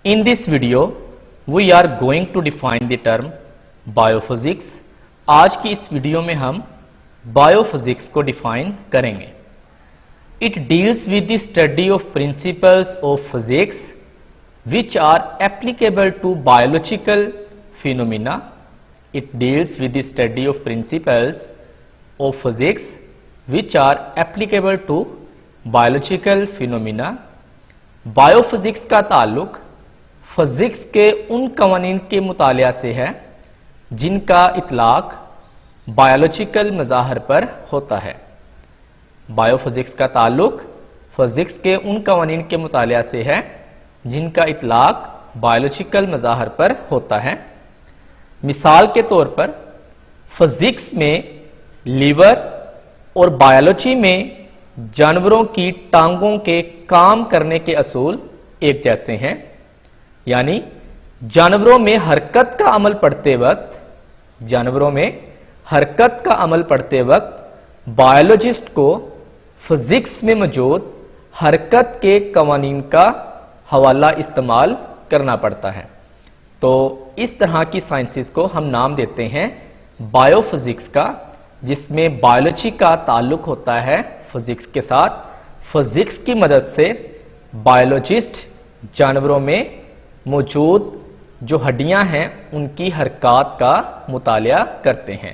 In this video, we are going to define the term biophysics. आज की इस video में हम बायोफिजिक्स को डिफाइन करेंगे. It deals with the study of principles of physics which are applicable to biological phenomena. It deals with the study of principles of physics which are applicable to biological phenomena. Biophysics का ताल्लुक physics के उन कवानीन के मुतालिया से है जिनका इतलाक biological मज़ाहर पर होता है. बायोफिजिक्स का ताल्लुक फिजिक्स के उन कवानीन के मुतालिया से है जिनका इतलाक बायोलॉजिकल मज़ाहर पर होता है. मिसाल के तौर पर फिजिक्स में लीवर और बायोलॉजी में जानवरों की टांगों के काम करने के असूल एक जैसे हैं. यानी जानवरों में हरकत का अमल पढ़ते वक्त बायोलॉजिस्ट को फिजिक्स में मौजूद हरकत के कवानीन का हवाला इस्तेमाल करना पड़ता है. तो इस तरह की साइंसेस को हम नाम देते हैं बायोफिजिक्स का, जिसमें बायोलॉजी का ताल्लुक होता है फिजिक्स के साथ. फिजिक्स की मदद से बायोलॉजिस्ट जानवरों में मौजूद जो हड्डियां हैं उनकी हरकत का मुतालिया करते हैं.